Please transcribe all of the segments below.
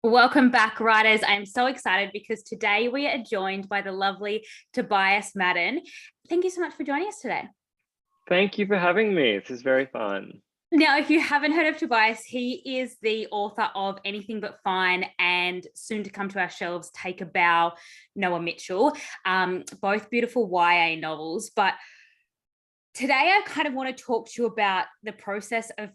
Welcome back, writers. I'm so excited because today we are joined by the lovely Tobias Madden. Thank you so much for joining us today. Thank you for having me. This is very fun. Now, if you haven't heard of Tobias, he is the author of Anything But Fine and soon to come to our shelves, Take a Bow, Noah Mitchell, both beautiful YA novels. But today I kind of want to talk to you about the process of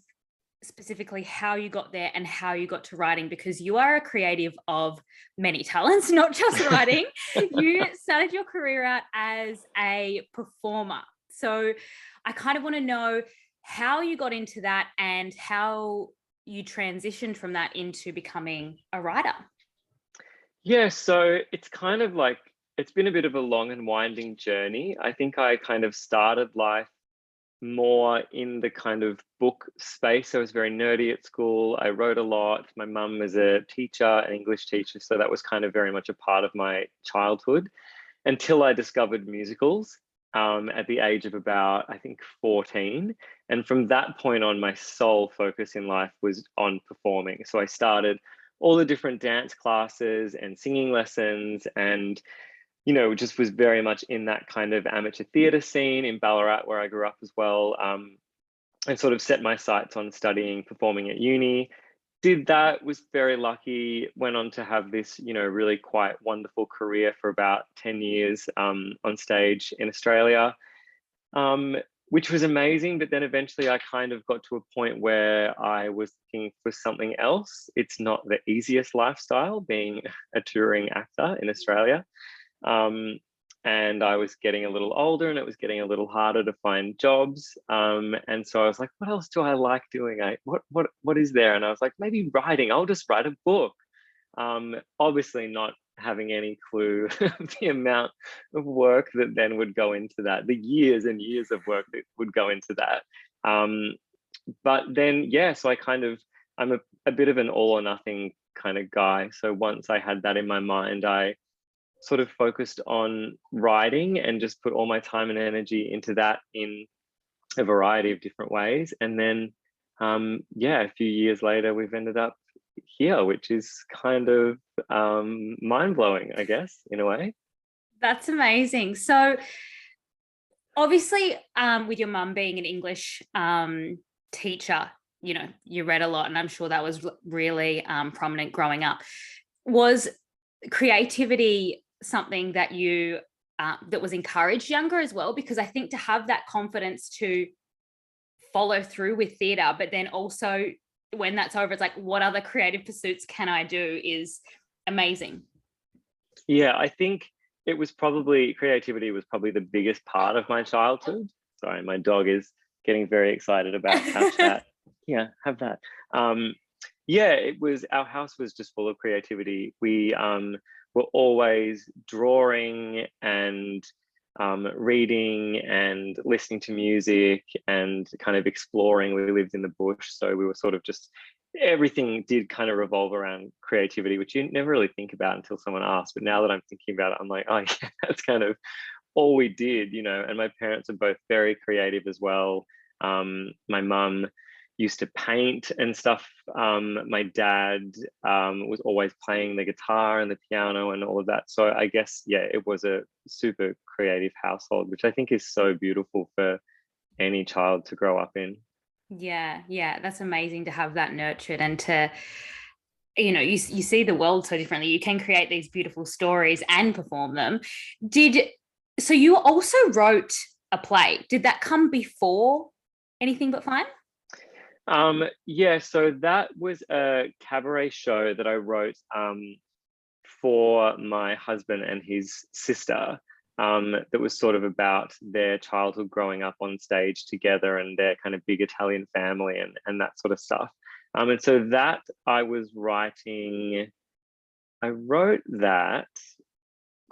specifically how you got there and how you got to writing, because you are a creative of many talents, not just writing. You started your career out as a performer. So I kind of want to know how you got into that and how you transitioned from that into becoming a writer. Yeah, so it's kind of like it's been a bit of a long and winding journey. I think I kind of started life more in the kind of book space. I was very nerdy at school. I wrote a lot. My mum was a teacher, an English teacher, so that was kind of very much a part of my childhood until I discovered musicals at the age of about, I think, 14. And from that point on, my sole focus in life was on performing. So I started all the different dance classes and singing lessons and just was very much in that kind of amateur theatre scene in Ballarat, where I grew up as well, and sort of set my sights on studying performing at uni. Did that, was very lucky, went on to have this, really quite wonderful career for about 10 years on stage in Australia, which was amazing. But then eventually I kind of got to a point where I was looking for something else. It's not the easiest lifestyle being a touring actor in Australia. Um, and I was getting a little older and it was getting a little harder to find jobs. And so I was like, what else do I like doing? What is there? And I was like, maybe writing. I'll just write a book. Obviously not having any clue of the amount of work that then would go into that, the years and years of work that would go into that. But then, yeah, so I'm a bit of an all or nothing kind of guy. So once I had that in my mind, I sort of focused on writing and just put all my time and energy into that in a variety of different ways. And then, yeah, a few years later, we've ended up here, which is kind of mind blowing, I guess, in a way. That's amazing. So obviously, with your mum being an English teacher, you read a lot, and I'm sure that was really prominent growing up. Was creativity something that you that was encouraged younger as well? Because I think to have that confidence to follow through with theatre, but then also when that's over, it's like, what other creative pursuits can I do, is amazing. Yeah, I think creativity was probably the biggest part of my childhood. Sorry, my dog is getting very excited about our chat. Yeah, have that. Yeah, our house was just full of creativity. We were always drawing and reading and listening to music and kind of exploring. We lived in the bush, so we were sort of just, everything did kind of revolve around creativity, which you never really think about until someone asks. But now that I'm thinking about it, I'm like, oh yeah, that's kind of all we did, and my parents are both very creative as well. My mum used to paint and stuff. My dad was always playing the guitar and the piano and all of that. So I guess, yeah, it was a super creative household, which I think is so beautiful for any child to grow up in. Yeah, that's amazing to have that nurtured and to, you see the world so differently. You can create these beautiful stories and perform them. So you also wrote a play. Did that come before Anything But Fine? Yeah, so that was a cabaret show that I wrote for my husband and his sister, that was sort of about their childhood growing up on stage together and their kind of big Italian family and that sort of stuff. And so that I wrote that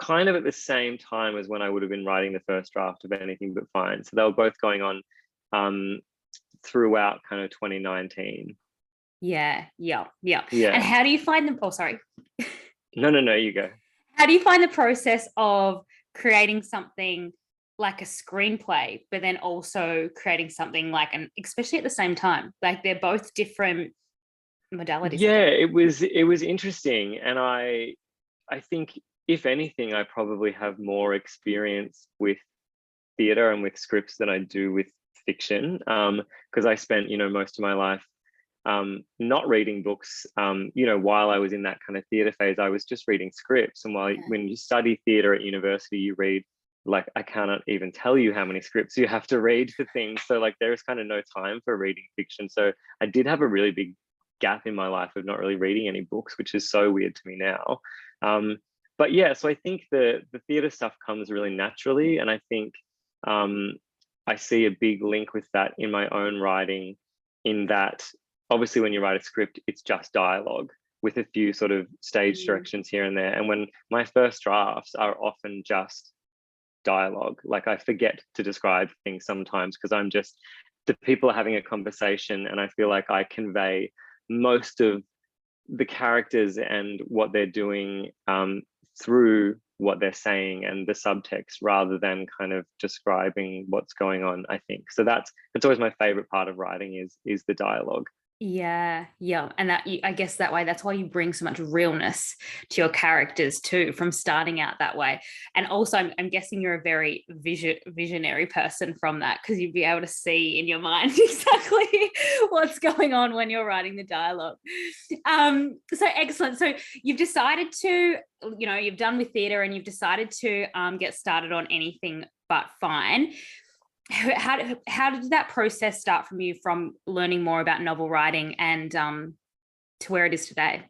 kind of at the same time as when I would have been writing the first draft of Anything But Fine. So they were both going on throughout kind of 2019. Yeah. And Yeah. how do you find them? Oh, sorry. No, you go. How do you find the process of creating something like a screenplay, but then also creating something like especially at the same time? Like they're both different modalities, I Yeah, guess. it was interesting, and I think if anything, I probably have more experience with theatre and with scripts than I do with fiction, because I spent most of my life not reading books. While I was in that kind of theatre phase, I was just reading scripts. And Yeah. when you study theatre at university, you read, like, I cannot even tell you how many scripts you have to read for things. So like there is kind of no time for reading fiction. So I did have a really big gap in my life of not really reading any books, which is so weird to me now. Um, but yeah, so I think the theatre stuff comes really naturally, and I think um, I see a big link with that in my own writing, in that obviously when you write a script, it's just dialogue with a few sort of stage Mm. directions here and there. And when my first drafts are often just dialogue, like I forget to describe things sometimes because I'm just, the people are having a conversation and I feel like I convey most of the characters and what they're doing through what they're saying and the subtext, rather than kind of describing what's going on, I think. So that's always my favorite part of writing, is the dialogue. Yeah, yeah. And I guess that way, that's why you bring so much realness to your characters too, from starting out that way. And also, I'm guessing you're a very visionary person from that, because you'd be able to see in your mind exactly what's going on when you're writing the dialogue. So excellent. So you've decided to, you've done with theatre and you've decided to get started on anything but fine. How did that process start from you, from learning more about novel writing and to where it is today?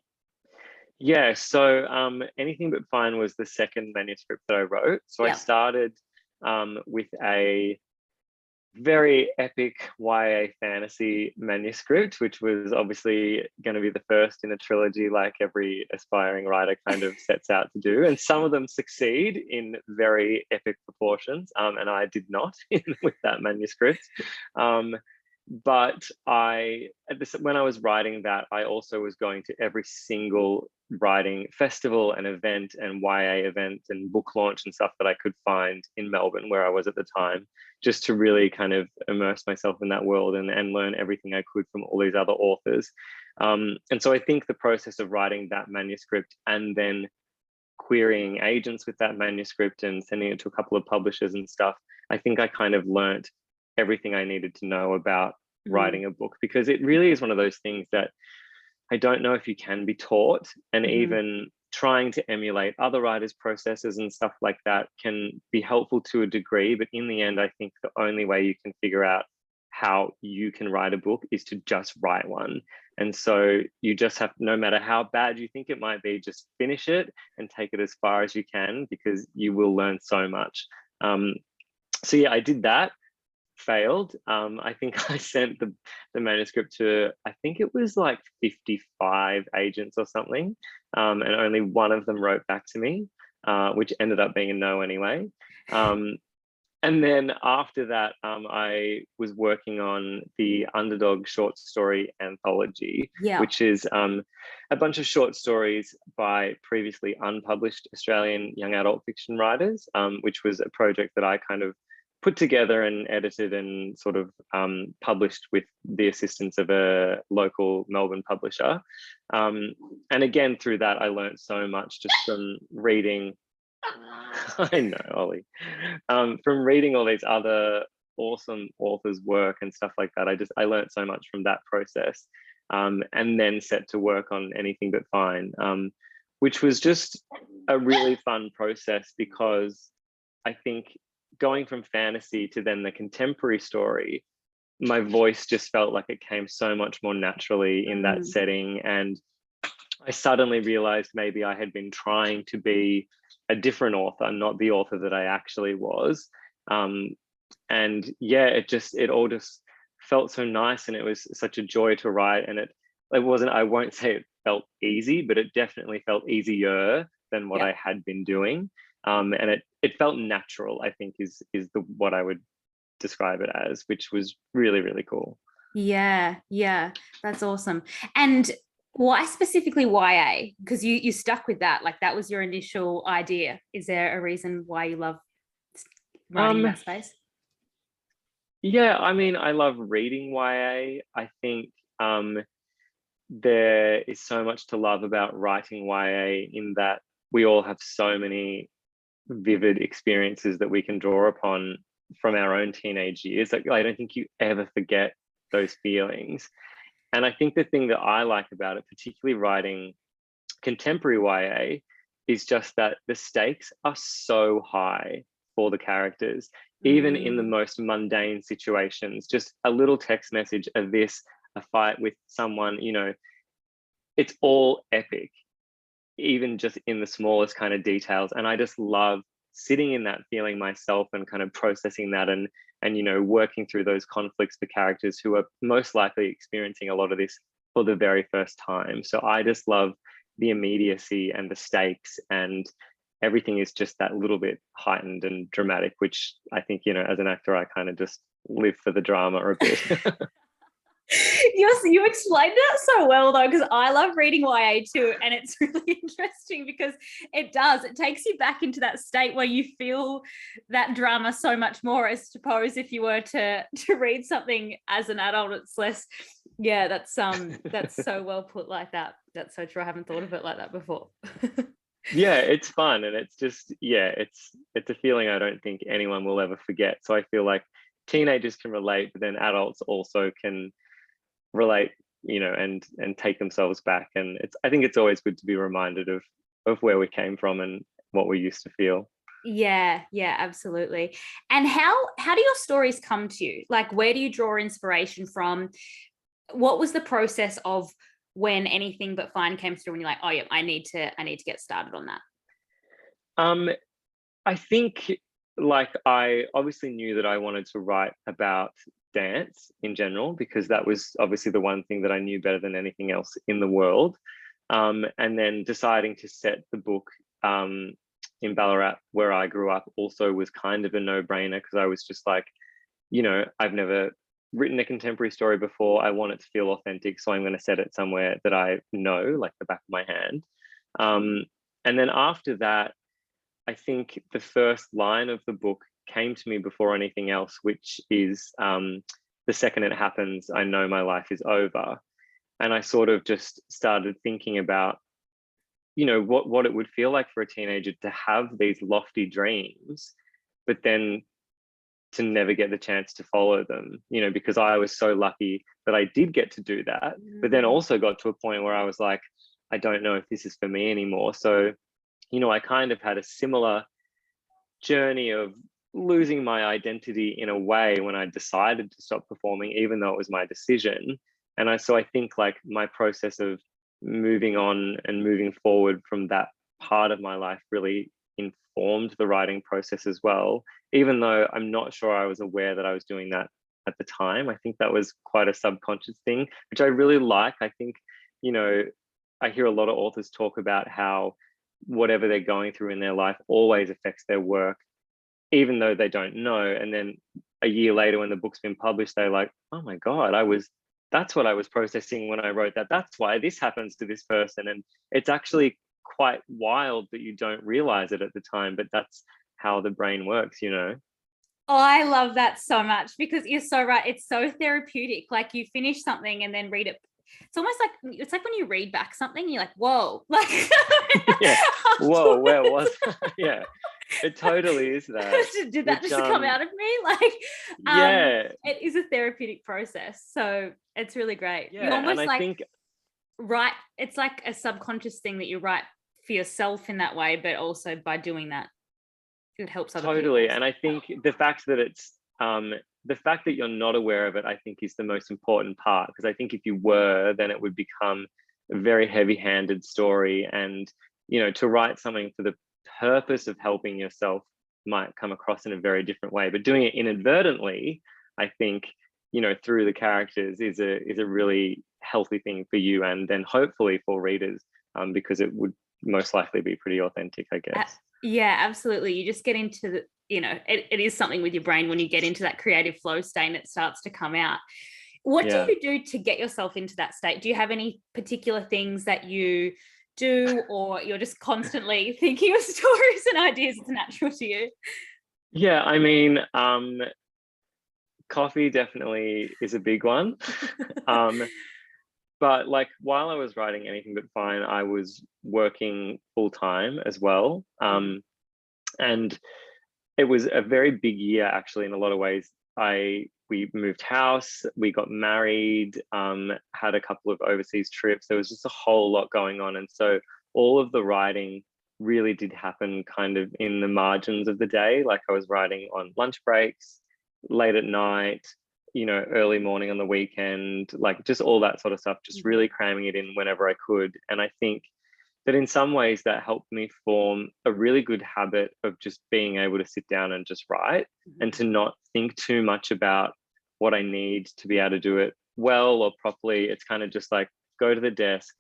Yeah, so Anything But Fine was the second manuscript that I wrote. So I Yeah. started with a very epic YA fantasy manuscript, which was obviously going to be the first in a trilogy, like every aspiring writer kind of sets out to do. And some of them succeed in very epic proportions, and I did not with that manuscript. But when I was writing that, I also was going to every single writing festival and event and YA event and book launch and stuff that I could find in Melbourne, where I was at the time, just to really kind of immerse myself in that world and learn everything I could from all these other authors. And so I think the process of writing that manuscript and then querying agents with that manuscript and sending it to a couple of publishers and stuff, I think I kind of learnt everything I needed to know about writing a book, because it really is one of those things that I don't know if you can be taught. And even trying to emulate other writers' processes and stuff like that can be helpful to a degree. But in the end, I think the only way you can figure out how you can write a book is to just write one. And so you just have, no matter how bad you think it might be, just finish it and take it as far as you can, because you will learn so much. So yeah, I did that. Failed. I think I sent the manuscript to, I think it was like 55 agents or something, and only one of them wrote back to me, which ended up being a no anyway. And then after that, I was working on the Underdog short story anthology, Yeah. which is a bunch of short stories by previously unpublished Australian young adult fiction writers, which was a project that I kind of put together and edited and sort of published with the assistance of a local Melbourne publisher. And again, through that, I learned so much just from reading. I know, Ollie. From reading all these other awesome authors' work and stuff like that, I learned so much from that process, and then set to work on Anything But Fine, which was just a really fun process, because I think going from fantasy to then the contemporary story, my voice just felt like it came so much more naturally in that setting. And I suddenly realized maybe I had been trying to be a different author, not the author that I actually was. And yeah, it all just felt so nice, and it was such a joy to write. And it wasn't, I won't say it felt easy, but it definitely felt easier than what I had been doing. And it felt natural, I think is what I would describe it as, which was really, really cool. Yeah, that's awesome. And why specifically YA? Because you stuck with that, like that was your initial idea. Is there a reason why you love writing in Um, that space? yeah, I mean, I love reading YA. I think there is so much to love about writing YA, in that we all have so many vivid experiences that we can draw upon from our own teenage years. Like, I don't think you ever forget those feelings. And I think the thing that I like about it, particularly writing contemporary YA, is just that the stakes are so high for the characters, even in the most mundane situations. Just a little text message of this, a fight with someone, you know, it's all epic, even just in the smallest kind of details. And I just love sitting in that feeling myself and kind of processing that, and you know, working through those conflicts for characters who are most likely experiencing a lot of this for the very first time. So I just love the immediacy and the stakes, and everything is just that little bit heightened and dramatic, which I think, you know, as an actor, I kind of just live for the drama a bit. You explained it so well though, because I love reading YA too, and it's really interesting because it takes you back into that state where you feel that drama so much more. I suppose if you were to read something as an adult, it's less. Yeah, that's so well put like that. That's so true. I haven't thought of it like that before. Yeah, it's fun, and it's just, yeah, it's a feeling I don't think anyone will ever forget. So I feel like teenagers can relate, but then adults also can relate, you know, and take themselves back. And I think it's always good to be reminded of where we came from and what we used to feel. Yeah, absolutely. And how do your stories come to you? Like, where do you draw inspiration from? What was the process of when Anything But Fine came through and you're like, oh yeah, I need to get started on that? I think, like, I obviously knew that I wanted to write about dance in general, because that was obviously the one thing that I knew better than anything else in the world. And then deciding to set the book in Ballarat, where I grew up, also was kind of a no-brainer, because I was just like, you know, I've never written a contemporary story before. I want it to feel authentic, so I'm going to set it somewhere that I know, like the back of my hand. And then after that, I think the first line of the book came to me before anything else, which is, the second it happens, I know my life is over. And I sort of just started thinking about, you know, what it would feel like for a teenager to have these lofty dreams, but then to never get the chance to follow them, you know, because I was so lucky that I did get to do that, but then also got to a point where I was like, I don't know if this is for me anymore. So, you know, I kind of had a similar journey of losing my identity in a way when I decided to stop performing, even though it was my decision. And so I think, like, my process of moving on and moving forward from that part of my life really informed the writing process as well, even though I'm not sure I was aware that I was doing that at the time. I think that was quite a subconscious thing, which I really like. I think, you know, I hear a lot of authors talk about how whatever they're going through in their life always affects their work, even though they don't know. And then a year later, when the book's been published, they're like, oh my God, that's what I was processing when I wrote that. That's why this happens to this person. And it's actually quite wild that you don't realize it at the time, but that's how the brain works, you know? Oh, I love that so much, because you're so right. It's so therapeutic. Like, you finish something and then read it. It's almost like, it's like when you read back something, you're like, whoa, like, Yeah. Whoa, where was yeah, it totally is that. did that just come out of me? Like, Yeah, it is a therapeutic process. So it's really great. You yeah. And almost I like think write, it's like a subconscious thing that you write for yourself in that way, but also by doing that, it helps other totally. people. And I think the fact that it's the fact that you're not aware of it, I think, is the most important part, because I think if you were, then it would become a very heavy-handed story. And, you know, to write something for the purpose of helping yourself might come across in a very different way. But doing it inadvertently, I think, you know, through the characters, is a really healthy thing for you, and then hopefully for readers, because it would most likely be pretty authentic, I guess. Yeah, absolutely. You just get into the, you know, it is something with your brain when you get into that creative flow state and it starts to come out. What Yeah. do you do to get yourself into that state? Do you have any particular things that you do, or you're just constantly thinking of stories and ideas? It's natural to you. Yeah, I mean, coffee definitely is a big one. but like while I was writing Anything But Fine, I was working full time as well. And it was a very big year actually in a lot of ways. We moved house, we got married, had a couple of overseas trips. There was just a whole lot going on. And so all of the writing really did happen kind of in the margins of the day. Like I was writing on lunch breaks, late at night, early morning on the weekend, like just all that sort of stuff, just really cramming it in whenever I could. And I think that in some ways that helped me form a really good habit of just being able to sit down and just write and to not think too much about what I need to be able to do it well or properly. It's kind of just like go to the desk,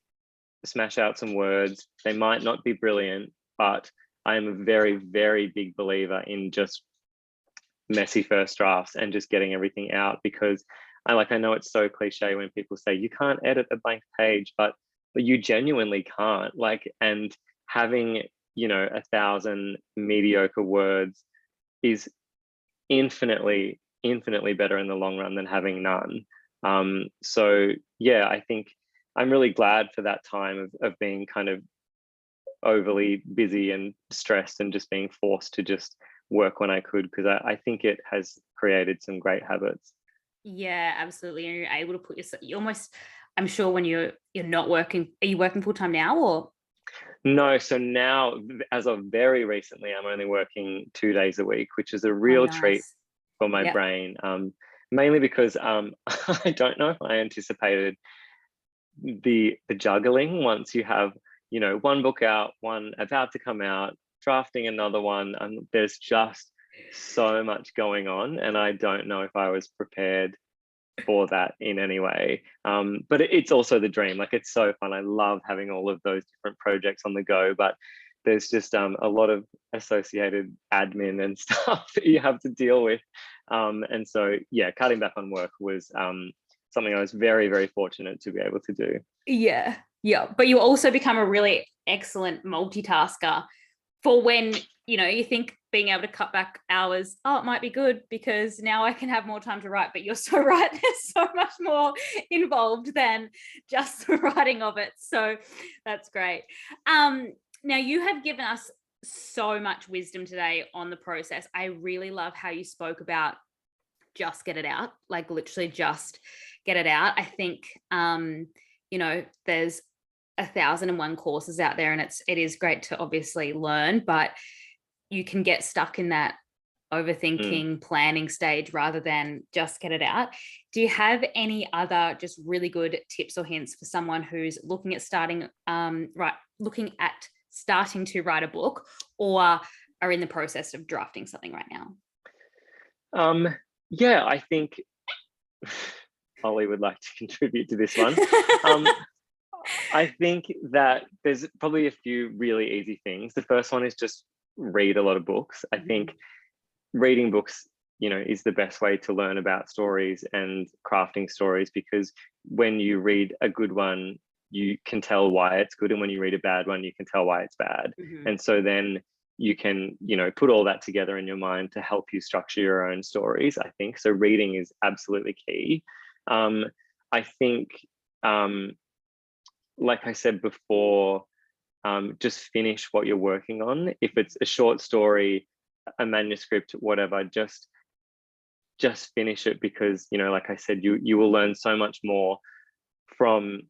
smash out some words. They might not be brilliant, but I am a very, very big believer in just messy first drafts and just getting everything out, because I know it's so cliche when people say you can't edit a blank page, but you genuinely can't. And having 1,000 mediocre words is infinitely better in the long run than having none. So yeah, I think I'm really glad for that time of being kind of overly busy and stressed and just being forced to just work when I could, because I think it has created some great habits. Yeah, absolutely. And you're able to put yourself, you almost, I'm sure when you're not working, are you working full time now or? No, so now, as of very recently, I'm only working 2 days a week, which is a Oh, real treat nice. for my Yep. brain. Mainly because I don't know if I anticipated the juggling once you have one book out, one about to come out, drafting another one, and there's just so much going on, and I don't know if I was prepared for that in any way. But it's also the dream. Like it's so fun. I love having all of those different projects on the go, but there's just a lot of associated admin and stuff that you have to deal with. And so yeah, cutting back on work was something I was very, very fortunate to be able to do. Yeah. Yeah. But you also become a really excellent multitasker for when, you think being able to cut back hours, oh, it might be good because now I can have more time to write. But you're so right. There's so much more involved than just the writing of it. So that's great. Now you have given us so much wisdom today on the process. I really love how you spoke about just get it out, like literally just get it out. I think, there's 1,001 courses out there and it is great to obviously learn, but you can get stuck in that overthinking planning stage rather than just get it out. Do you have any other just really good tips or hints for someone who's looking at starting to write a book or are in the process of drafting something right now? Yeah, I think Ollie would like to contribute to this one. I think that there's probably a few really easy things. The first one is just read a lot of books. I think reading books, is the best way to learn about stories and crafting stories, because when you read a good one, you can tell why it's good. And when you read a bad one, you can tell why it's bad. And so then you can, put all that together in your mind to help you structure your own stories, I think. So reading is absolutely key. I think, like I said before, just finish what you're working on. If it's a short story, a manuscript, whatever, just finish it, because like I said, you will learn so much more from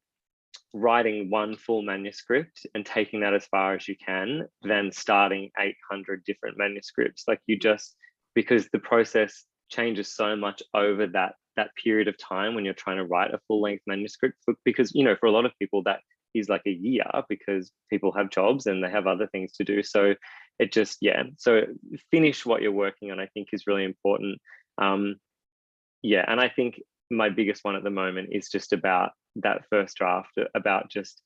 writing one full manuscript and taking that as far as you can than starting 800 different manuscripts. Because the process changes so much over that period of time when you're trying to write a full length manuscript, because for a lot of people that is like a year, because people have jobs and they have other things to do. So so finish what you're working on, I think, is really important. And I think my biggest one at the moment is just about that first draft, about just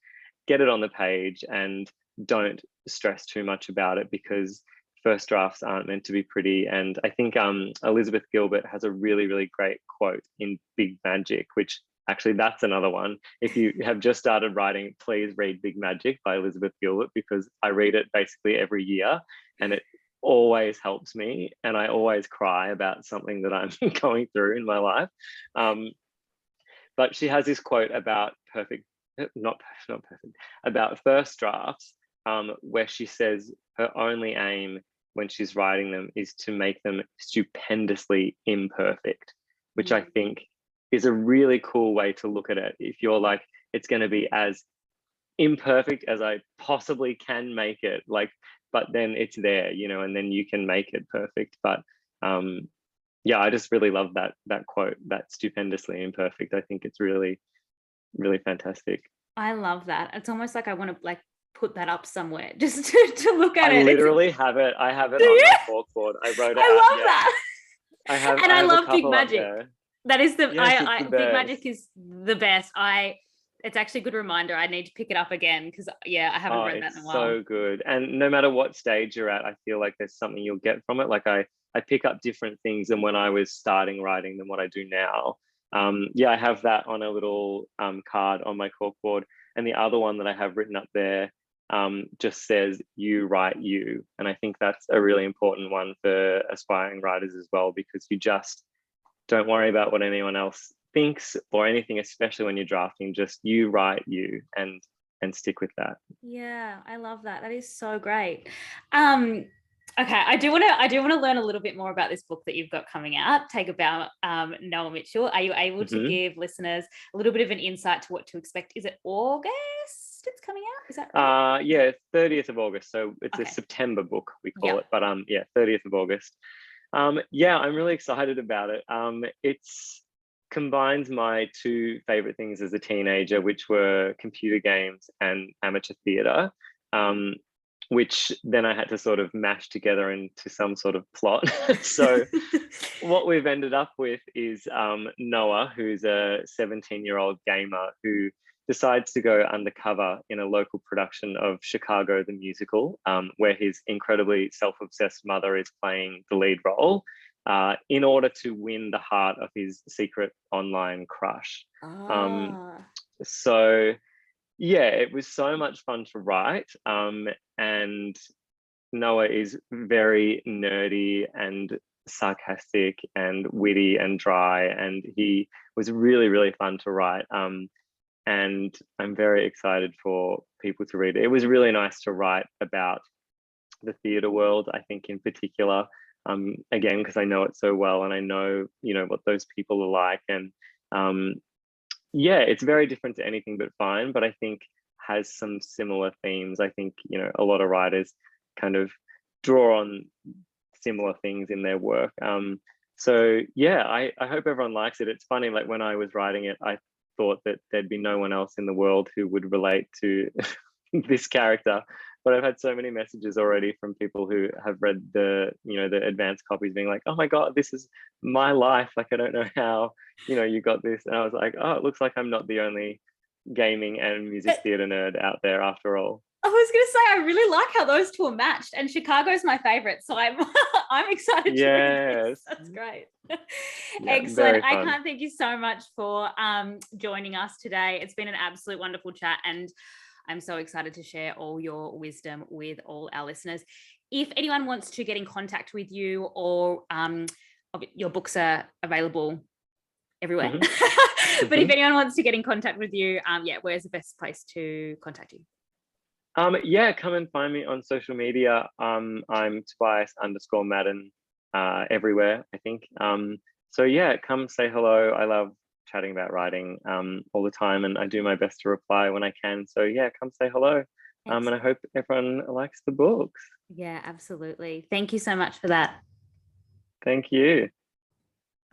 get it on the page and don't stress too much about it, because first drafts aren't meant to be pretty. And I think Elizabeth Gilbert has a really, really great quote in Big Magic, which actually that's another one. If you have just started writing, please read Big Magic by Elizabeth Gilbert, because I read it basically every year and it always helps me, and I always cry about something that I'm going through in my life. But she has this quote about not perfect, about first drafts, where she says her only aim when she's writing them is to make them stupendously imperfect, which I think is a really cool way to look at it. If you're like, it's going to be as imperfect as I possibly can make it, like, but then it's there, and then you can make it perfect. But yeah, I just really love that quote, that stupendously imperfect. I think it's really, really fantastic. I love that. It's almost like I want to like put that up somewhere just to look at I it. literally have it. I have it Do on you? my corkboard. I wrote it I out. love Yeah. that. And I I have a love Big couple up Magic. there. That is the Yes, it's the Big best. Magic is the best. It's actually a good reminder. I need to pick it up again because I haven't read that in a while. So good. And no matter what stage you're at, I feel like there's something you'll get from it. Like I pick up different things than when I was starting writing than what I do now. I have that on a little card on my corkboard. And the other one that I have written up there just says, "You write you." And I think that's a really important one for aspiring writers as well, because you just don't worry about what anyone else thinks or anything, especially when you're drafting. Just you write you and stick with that. Yeah, I love that. That is so great. Okay, I do want to learn a little bit more about this book that you've got coming out. Take about Noah Mitchell. Are you able to give listeners a little bit of an insight to what to expect? Is it August it's coming out? Is that right? Yeah, 30th of August. So it's a September book, we call it. But 30th of August. Yeah, I'm really excited about it. It's combines my two favorite things as a teenager, which were computer games and amateur theatre, which then I had to sort of mash together into some sort of plot. So what we've ended up with is Noah, who's a 17-year-old gamer who decides to go undercover in a local production of Chicago the Musical, where his incredibly self-obsessed mother is playing the lead role, in order to win the heart of his secret online crush. So yeah, it was so much fun to write. And Noah is very nerdy and sarcastic and witty and dry, and he was really, really fun to write. And I'm very excited for people to read it. It was really nice to write about the theatre world, I think, in particular, again, because I know it so well and I know, what those people are like. And it's very different to Anything But Fine, but I think has some similar themes. I think, a lot of writers kind of draw on similar things in their work. I hope everyone likes it. It's funny, like when I was writing it, I thought that there'd be no one else in the world who would relate to this character, but I've had so many messages already from people who have read the advanced copies being like, "Oh my god, this is my life, like I don't know how you got this." And I was like, oh, it looks like I'm not the only gaming and music theater nerd out there after all. I was going to say, I really like how those two are matched, and Chicago's my favorite, so I'm I'm excited to read this. That's great. Excellent. I can't thank you so much for joining us today. It's been an absolute wonderful chat, and I'm so excited to share all your wisdom with all our listeners. If anyone wants to get in contact with you, or your books are available everywhere, but if anyone wants to get in contact with you, where's the best place to contact you? Come and find me on social media. I'm Tobias_Madden everywhere, I think. Come say hello. I love chatting about writing all the time, and I do my best to reply when I can. So come say hello. And I hope everyone likes the books. Yeah, absolutely. Thank you so much for that. Thank you.